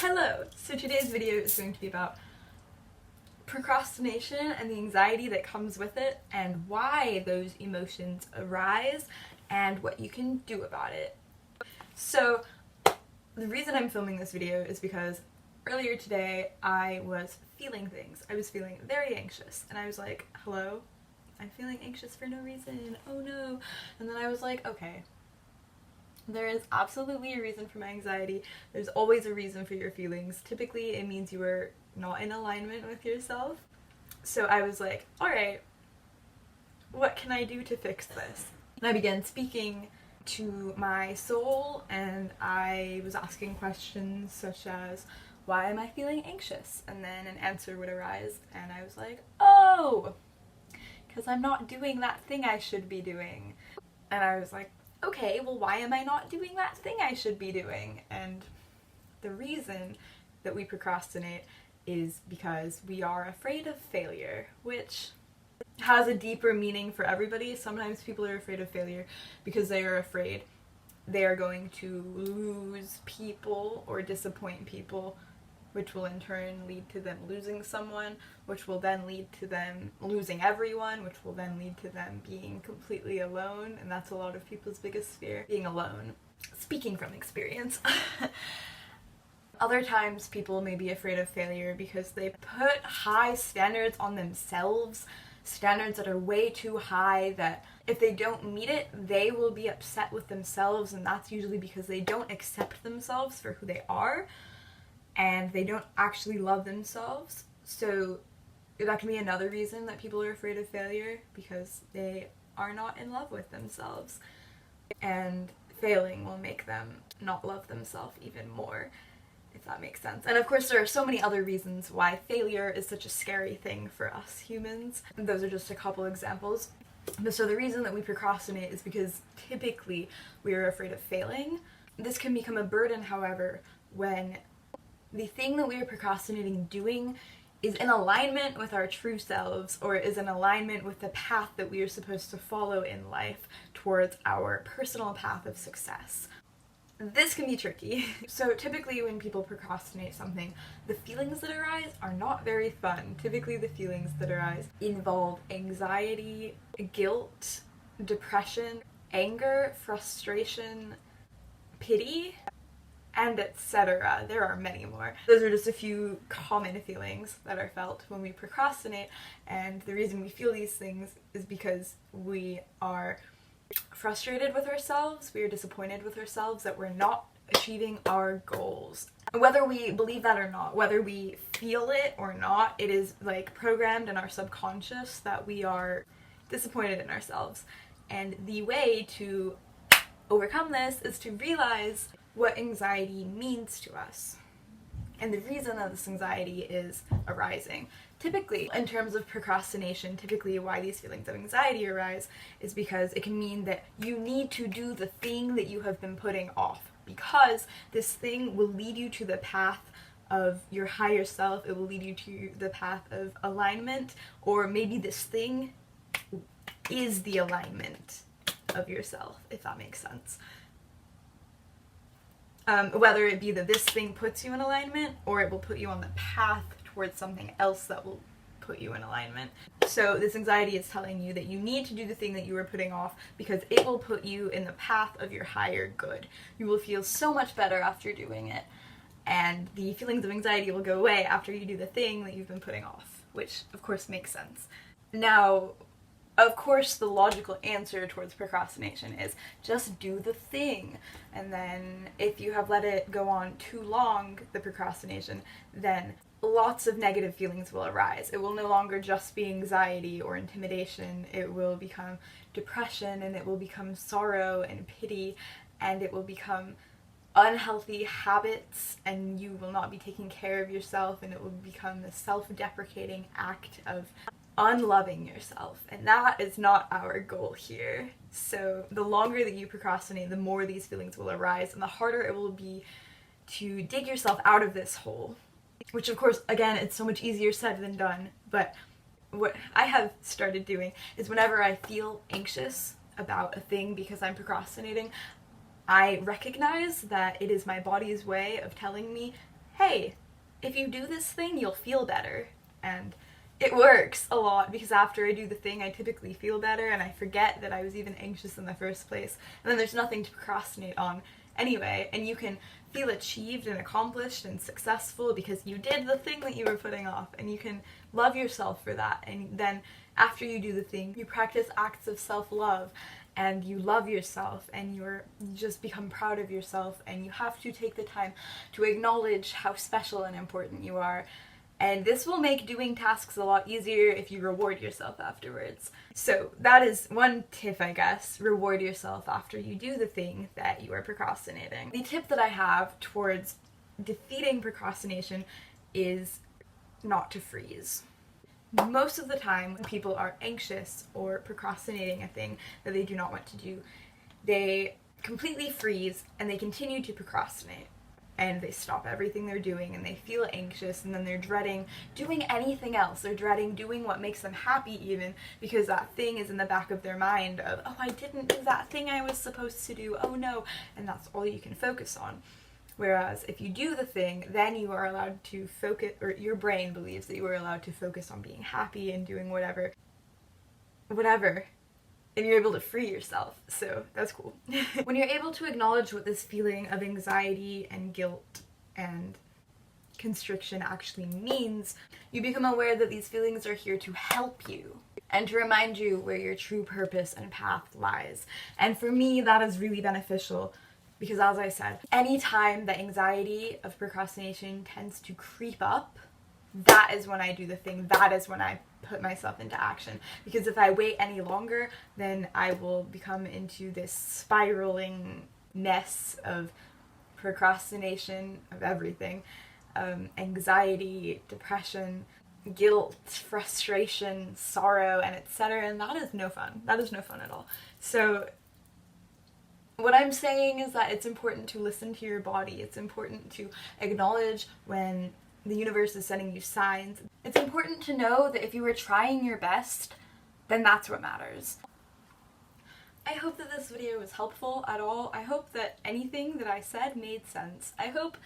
Hello! So today's video is going to be about procrastination and the anxiety that comes with it and why those emotions arise and what you can do about it. So the reason I'm filming this video is because earlier today I was feeling things. I was feeling very anxious and I was like, hello? I'm feeling anxious for no reason. Oh no. And then I was like, okay. There is absolutely a reason for my anxiety. There's always a reason for your feelings. Typically, it means you are not in alignment with yourself. So I was like, alright, what can I do to fix this? And I began speaking to my soul, and I was asking questions such as, why am I feeling anxious? And then an answer would arise, and I was like, oh, because I'm not doing that thing I should be doing. And I was like, okay, well, why am I not doing that thing I should be doing? And the reason that we procrastinate is because we are afraid of failure, which has a deeper meaning for everybody. Sometimes people are afraid of failure because they are afraid they are going to lose people or disappoint people, which will in turn lead to them losing someone, which will then lead to them losing everyone, which will then lead to them being completely alone, and that's a lot of people's biggest fear, being alone. Speaking from experience. Other times people may be afraid of failure because they put high standards on themselves, standards that are way too high that if they don't meet it, they will be upset with themselves, and that's usually because they don't accept themselves for who they are. And they don't actually love themselves. So that can be another reason that people are afraid of failure, because they are not in love with themselves. And failing will make them not love themselves even more, if that makes sense. And of course there are so many other reasons why failure is such a scary thing for us humans. And those are just a couple examples. But so the reason that we procrastinate is because typically we are afraid of failing. This can become a burden, however, when the thing that we are procrastinating doing is in alignment with our true selves, or is in alignment with the path that we are supposed to follow in life towards our personal path of success. This can be tricky. So typically when people procrastinate something, the feelings that arise are not very fun. Typically the feelings that arise involve anxiety, guilt, depression, anger, frustration, pity, and etc. There are many more. Those are just a few common feelings that are felt when we procrastinate, and the reason we feel these things is because we are frustrated with ourselves, we are disappointed with ourselves that we're not achieving our goals. Whether we believe that or not, whether we feel it or not, it is like programmed in our subconscious that we are disappointed in ourselves. And the way to overcome this is to realize what anxiety means to us and the reason that this anxiety is arising. Typically, in terms of procrastination, typically why these feelings of anxiety arise is because it can mean that you need to do the thing that you have been putting off, because this thing will lead you to the path of your higher self, it will lead you to the path of alignment, or maybe this thing is the alignment of yourself, if that makes sense. Whether it be that this thing puts you in alignment, or it will put you on the path towards something else that will put you in alignment. So this anxiety is telling you that you need to do the thing that you are putting off because it will put you in the path of your higher good. You will feel so much better after doing it, and the feelings of anxiety will go away after you do the thing that you've been putting off, which of course makes sense. Now, of course, the logical answer towards procrastination is just do the thing. And then if you have let it go on too long, the procrastination, then lots of negative feelings will arise. It will no longer just be anxiety or intimidation. It will become depression, and it will become sorrow and pity, and it will become unhealthy habits, and you will not be taking care of yourself, and it will become the self-deprecating act of unloving yourself, and that is not our goal here. So the longer that you procrastinate, the more these feelings will arise, and the harder it will be to dig yourself out of this hole, which of course, again, it's so much easier said than done. But what I have started doing is whenever I feel anxious about a thing because I'm procrastinating, I recognize that it is my body's way of telling me, hey, if you do this thing, you'll feel better. And it works a lot, because after I do the thing, I typically feel better and I forget that I was even anxious in the first place. And then there's nothing to procrastinate on anyway, and you can feel achieved and accomplished and successful because you did the thing that you were putting off, and you can love yourself for that. And then after you do the thing, you practice acts of self-love, and you love yourself, and you just become proud of yourself, and you have to take the time to acknowledge how special and important you are. And this will make doing tasks a lot easier if you reward yourself afterwards. So that is one tip, I guess. Reward yourself after you do the thing that you are procrastinating. The tip that I have towards defeating procrastination is not to freeze. Most of the time when people are anxious or procrastinating a thing that they do not want to do, they completely freeze and they continue to procrastinate. And they stop everything they're doing and they feel anxious, and then they're dreading doing anything else. They're dreading doing what makes them happy even, because that thing is in the back of their mind of, oh, I didn't do that thing I was supposed to do, oh no, and that's all you can focus on. Whereas if you do the thing, then you are allowed to focus, or your brain believes that you are allowed to focus on being happy and doing whatever, and you're able to free yourself, so that's cool. When you're able to acknowledge what this feeling of anxiety and guilt and constriction actually means, you become aware that these feelings are here to help you and to remind you where your true purpose and path lies. And for me, that is really beneficial, because as I said, any time the anxiety of procrastination tends to creep up, that is when I do the thing, that is when I put myself into action. Because if I wait any longer, then I will become into this spiraling mess of procrastination of everything. Anxiety, depression, guilt, frustration, sorrow, and etc. And that is no fun. That is no fun at all. So what I'm saying is that it's important to listen to your body. It's important to acknowledge when the universe is sending you signs. It's important to know that if you are trying your best, then that's what matters. I hope that this video was helpful at all. I hope that anything that I said made sense. I hope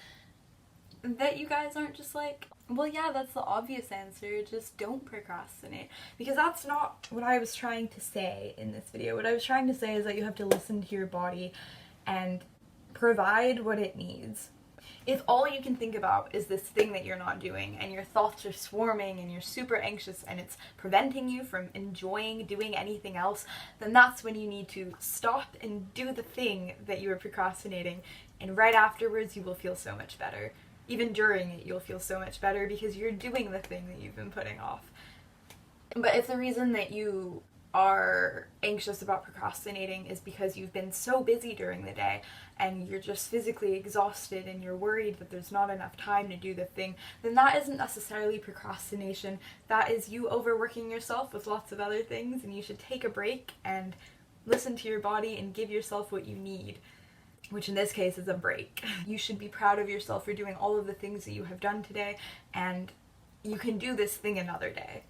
that you guys aren't just like, well, yeah, that's the obvious answer, just don't procrastinate. Because that's not what I was trying to say in this video. What I was trying to say is that you have to listen to your body and provide what it needs. If all you can think about is this thing that you're not doing, and your thoughts are swarming and you're super anxious and it's preventing you from enjoying doing anything else, then that's when you need to stop and do the thing that you are procrastinating, and right afterwards you will feel so much better. Even during it you'll feel so much better because you're doing the thing that you've been putting off. But if the reason that you are anxious about procrastinating is because you've been so busy during the day and you're just physically exhausted and you're worried that there's not enough time to do the thing, then that isn't necessarily procrastination. That is you overworking yourself with lots of other things, and you should take a break and listen to your body and give yourself what you need, which in this case is a break. You should be proud of yourself for doing all of the things that you have done today, and you can do this thing another day.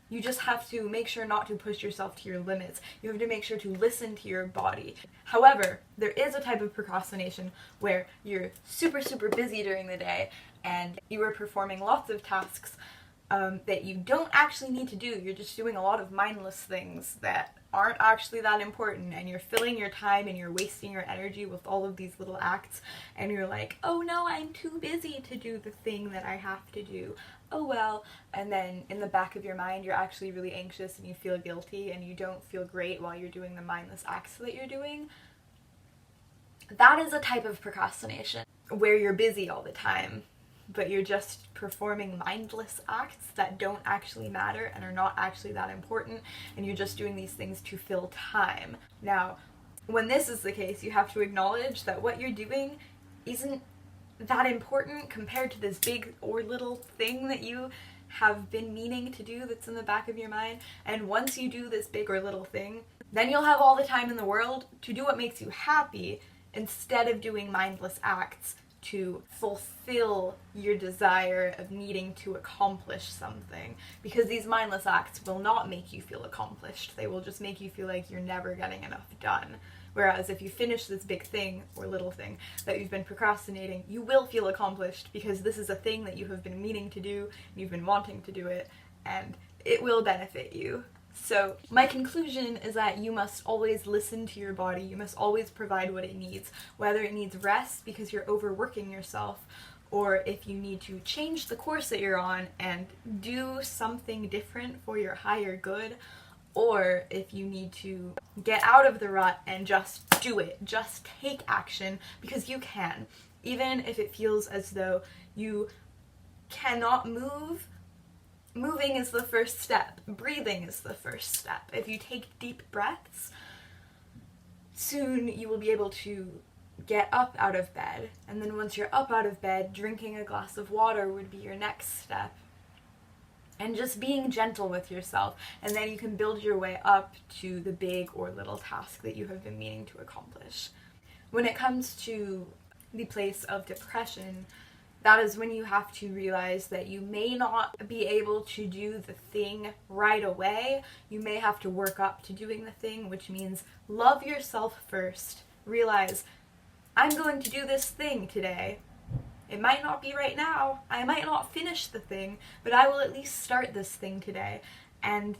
You just have to make sure not to push yourself to your limits. You have to make sure to listen to your body. However, there is a type of procrastination where you're super busy during the day and you are performing lots of tasks that you don't actually need to do. You're just doing a lot of mindless things that aren't actually that important, and you're filling your time and you're wasting your energy with all of these little acts, and you're like, oh no, I'm too busy to do the thing that I have to do. Oh well. And then in the back of your mind you're actually really anxious and you feel guilty and you don't feel great while you're doing the mindless acts that you're doing. That is a type of procrastination where you're busy all the time, but you're just performing mindless acts that don't actually matter and are not actually that important, and you're just doing these things to fill time. Now, when this is the case, you have to acknowledge that what you're doing isn't that important compared to this big or little thing that you have been meaning to do that's in the back of your mind. And once you do this big or little thing, then you'll have all the time in the world to do what makes you happy instead of doing mindless acts to fulfill your desire of needing to accomplish something. Because these mindless acts will not make you feel accomplished. They will just make you feel like you're never getting enough done, Whereas if you finish this big thing or little thing that you've been procrastinating, you will feel accomplished because this is a thing that you have been meaning to do, you've been wanting to do it, and it will benefit you. So my conclusion is that you must always listen to your body, you must always provide what it needs, whether it needs rest because you're overworking yourself, or if you need to change the course that you're on and do something different for your higher good, or if you need to get out of the rut and just do it, just take action, because you can. Even if it feels as though you cannot move, moving is the first step. Breathing is the first step. If you take deep breaths, soon you will be able to get up out of bed. And then once you're up out of bed, drinking a glass of water would be your next step. And just being gentle with yourself. And then you can build your way up to the big or little task that you have been meaning to accomplish. When it comes to the place of depression, that is when you have to realize that you may not be able to do the thing right away. You may have to work up to doing the thing, which means love yourself first. Realize, I'm going to do this thing today. It might not be right now. I might not finish the thing, but I will at least start this thing today. And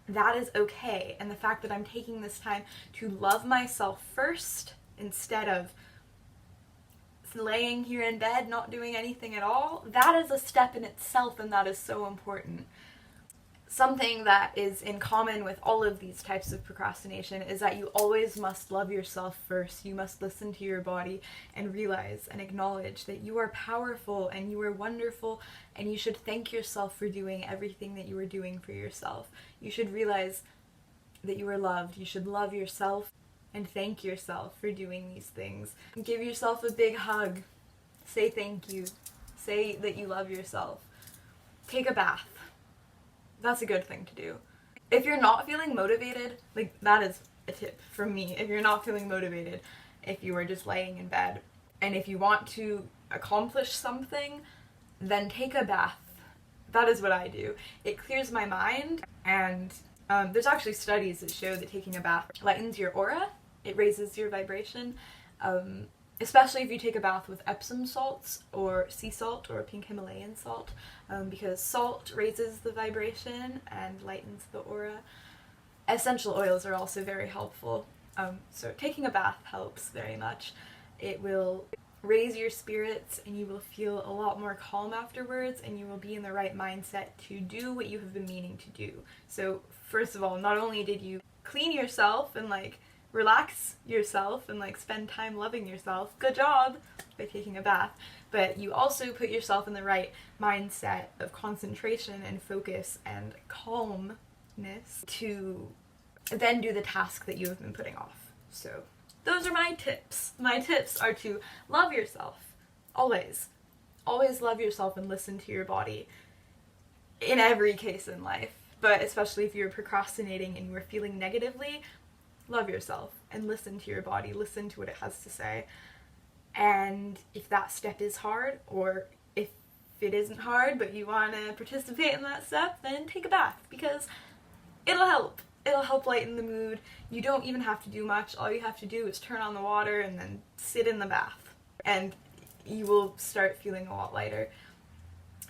that is okay. And the fact that I'm taking this time to love myself first instead of laying here in bed not doing anything at all, that is a step in itself, and that is so important. Something that is in common with all of these types of procrastination is that you always must love yourself first. You must listen to your body and realize and acknowledge that you are powerful and you are wonderful, and you should thank yourself for doing everything that you are doing for yourself. You should realize that you are loved. You should love yourself and thank yourself for doing these things. Give yourself a big hug. Say thank you. Say that you love yourself. Take a bath. That's a good thing to do. If you're not feeling motivated, like, that is a tip from me. If you're not feeling motivated, if you are just laying in bed, and if you want to accomplish something, then take a bath. That is what I do. It clears my mind, and there's actually studies that show that taking a bath lightens your aura. It raises your vibration, especially if you take a bath with Epsom salts or sea salt or pink Himalayan salt, because salt raises the vibration and lightens the aura. Essential oils are also very helpful, so taking a bath helps very much. It will raise your spirits and you will feel a lot more calm afterwards, and you will be in the right mindset to do what you have been meaning to do. So first of all, not only did you clean yourself and relax yourself and spend time loving yourself, good job, by taking a bath, but you also put yourself in the right mindset of concentration and focus and calmness to then do the task that you have been putting off. So those are my tips. My tips are to love yourself. Always. Always love yourself and listen to your body in every case in life, but especially if you're procrastinating and you're feeling negatively, love yourself and listen to your body, listen to what it has to say. And if that step is hard, or if it isn't hard but you want to participate in that step, then take a bath, because it'll help. It'll help lighten the mood. You don't even have to do much. All you have to do is turn on the water and then sit in the bath, and you will start feeling a lot lighter.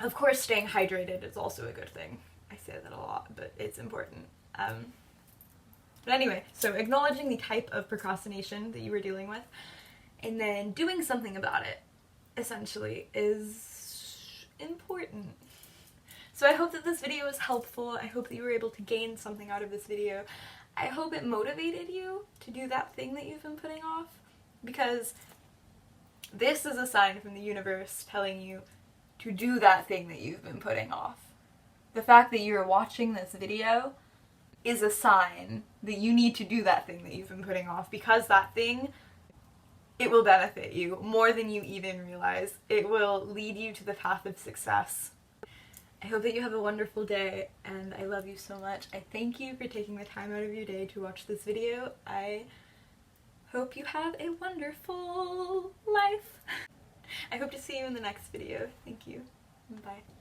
Of course, staying hydrated is also a good thing. I say that a lot, but it's important. But anyway, so acknowledging the type of procrastination that you were dealing with, and then doing something about it, essentially, is important. So I hope that this video was helpful. I hope that you were able to gain something out of this video. I hope it motivated you to do that thing that you've been putting off, because this is a sign from the universe telling you to do that thing that you've been putting off. The fact that you're watching this video is a sign that you need to do that thing that you've been putting off, because that thing, it will benefit you more than you even realize. It will lead you to the path of success. I hope that you have a wonderful day, and I love you so much. I thank you for taking the time out of your day to watch this video. I hope you have a wonderful life. I hope to see you in the next video. Thank you. Bye.